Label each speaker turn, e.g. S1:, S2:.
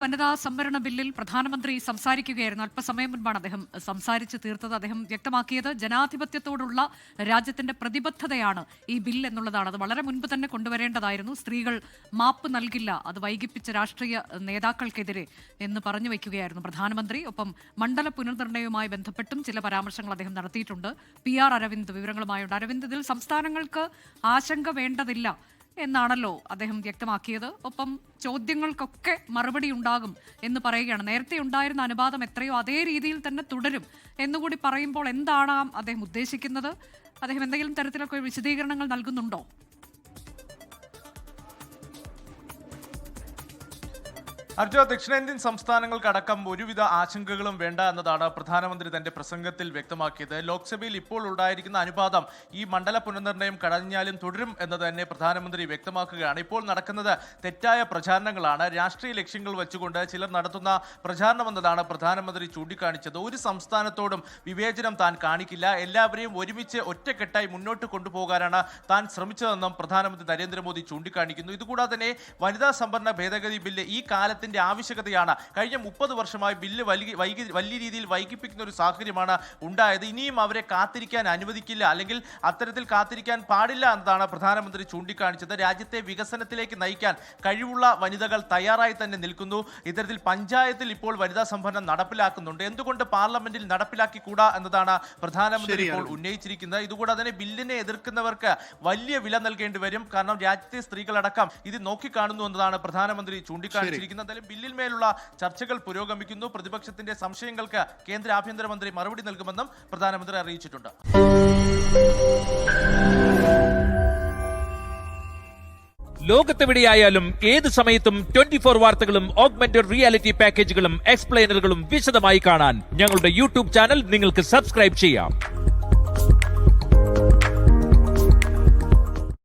S1: വനിതാ സംവരണ ബില്ലിൽ പ്രധാനമന്ത്രി സംസാരിക്കുകയായിരുന്നു. അല്പസമയം മുൻപാണ് അദ്ദേഹം സംസാരിച്ച് തീർത്തത്. അദ്ദേഹം വ്യക്തമാക്കിയത് ജനാധിപത്യത്തോടുള്ള രാജ്യത്തിന്റെ പ്രതിബദ്ധതയാണ് ഈ ബിൽ എന്നുള്ളതാണ്. അത് വളരെ മുൻപ് തന്നെ കൊണ്ടുവരേണ്ടതായിരുന്നു. സ്ത്രീകൾ മാപ്പ് നൽകില്ല, അത് വൈകിപ്പിച്ച രാഷ്ട്രീയ നേതാക്കൾക്കെതിരെ എന്ന് പറഞ്ഞു വയ്ക്കുകയായിരുന്നു പ്രധാനമന്ത്രി. ഒപ്പം മണ്ഡല പുനർനിർണയവുമായി ബന്ധപ്പെട്ടും ചില പരാമർശങ്ങൾ അദ്ദേഹം നടത്തിയിട്ടുണ്ട്. PR അരവിന്ദ് വിവരങ്ങളുമായുണ്ട്. അരവിന്ദ്, ഇതിൽ സംസ്ഥാനങ്ങൾക്ക് ആശങ്ക വേണ്ടതില്ല എന്നാണല്ലോ അദ്ദേഹം വ്യക്തമാക്കിയത്. ഒപ്പം ചോദ്യങ്ങൾക്കൊക്കെ മറുപടി ഉണ്ടാകും എന്ന് പറയുകയാണ്. നേരത്തെ ഉണ്ടായിരുന്ന അനുപാതം എത്രയോ അതേ രീതിയിൽ തന്നെ തുടരും എന്നുകൂടി പറയുമ്പോൾ എന്താണ് അദ്ദേഹം ഉദ്ദേശിക്കുന്നത്? അദ്ദേഹം എന്തെങ്കിലും തരത്തിലൊക്കെ വിശദീകരണങ്ങൾ നൽകുന്നുണ്ടോ?
S2: അർജുന, ദക്ഷിണേന്ത്യൻ സംസ്ഥാനങ്ങൾക്കടക്കം ഒരുവിധ ആശങ്കകളും വേണ്ട എന്നതാണ് പ്രധാനമന്ത്രി തന്റെ പ്രസംഗത്തിൽ വ്യക്തമാക്കിയത്. ലോക്സഭയിൽ ഇപ്പോൾ ഉണ്ടായിരിക്കുന്ന അനുപാതം ഈ മണ്ഡല പുനർനിർണയം കഴിഞ്ഞാലും തുടരും എന്ന് തന്നെ പ്രധാനമന്ത്രി വ്യക്തമാക്കുകയാണ്. ഇപ്പോൾ നടക്കുന്നത് തെറ്റായ പ്രചാരണങ്ങളാണ്, രാഷ്ട്രീയ ലക്ഷ്യങ്ങൾ വെച്ചുകൊണ്ട് ചിലർ നടത്തുന്ന പ്രചാരണമെന്നതാണ് പ്രധാനമന്ത്രി ചൂണ്ടിക്കാണിച്ചത്. ഒരു സംസ്ഥാനത്തോടും വിവേചനം താൻ കാണിക്കില്ല, എല്ലാവരെയും ഒരുമിച്ച് ഒറ്റക്കെട്ടായി മുന്നോട്ട് കൊണ്ടുപോകാനാണ് താൻ ശ്രമിച്ചതെന്നും പ്രധാനമന്ത്രി നരേന്ദ്രമോദി ചൂണ്ടിക്കാണിക്കുന്നു. ഇതുകൂടാതെ തന്നെ വനിതാ സംവരണ ഭേദഗതി ബില്ല് ഈ കാലത്തിന്റെ ആവശ്യകതയാണ്. കഴിഞ്ഞ 30 വർഷമായി ബില്ല് വലിയ രീതിയിൽ വൈകിപ്പിക്കുന്ന ഒരു സാഹചര്യമാണ് ഉണ്ടായത്. ഇനിയും അവരെ കാത്തിരിക്കാൻ അനുവദിക്കില്ല, അല്ലെങ്കിൽ അത്തരത്തിൽ കാത്തിരിക്കാൻ പാടില്ല എന്നതാണ് പ്രധാനമന്ത്രി ചൂണ്ടിക്കാണിച്ചത്. രാജ്യത്തെ വികസനത്തിലേക്ക് നയിക്കാൻ കഴിവുള്ള വനിതകൾ തയ്യാറായി തന്നെ നിൽക്കുന്നു. ഇത്തരത്തിൽ പഞ്ചായത്തിൽ ഇപ്പോൾ വനിതാ സംവരണം നടപ്പിലാക്കുന്നുണ്ട്. എന്തുകൊണ്ട് പാർലമെന്റിൽ നടപ്പിലാക്കിക്കൂടാ എന്നതാണ് പ്രധാനമന്ത്രി ഇപ്പോൾ ഉന്നയിച്ചിരിക്കുന്നത്. ഇതുകൂടാതെ തന്നെ ബില്ലിനെ എതിർക്കുന്നവർക്ക് വലിയ വില നൽകേണ്ടി വരും. കാരണം രാജ്യത്തെ സ്ത്രീകളടക്കം ഇത് നോക്കിക്കാണുന്നു എന്നതാണ് പ്രധാനമന്ത്രി ചൂണ്ടിക്കാണിച്ചിരിക്കുന്നത്. ബില്ലിൽ മേലുള്ള ചർച്ചകൾ പുരോഗമിക്കുന്നു. പ്രതിപക്ഷത്തിന്റെ സംശയങ്ങൾക്ക് കേന്ദ്ര ആഭ്യന്തരമന്ത്രി മറുപടി നൽകുമെന്നും പ്രധാനമന്ത്രി അറിയിച്ചിട്ടുണ്ട്.
S3: ലോകത്തെവിടെയായാലും ഏത് സമയത്തും 24 വാർത്തകളും ഓഗ്മെന്റഡ് റിയാലിറ്റി പാക്കേജുകളും എക്സ്പ്ലെയിനറുകളും വിശദമായി കാണാൻ ഞങ്ങളുടെ YouTube ചാനൽ നിങ്ങൾക്ക് സബ്സ്ക്രൈബ് ചെയ്യാം.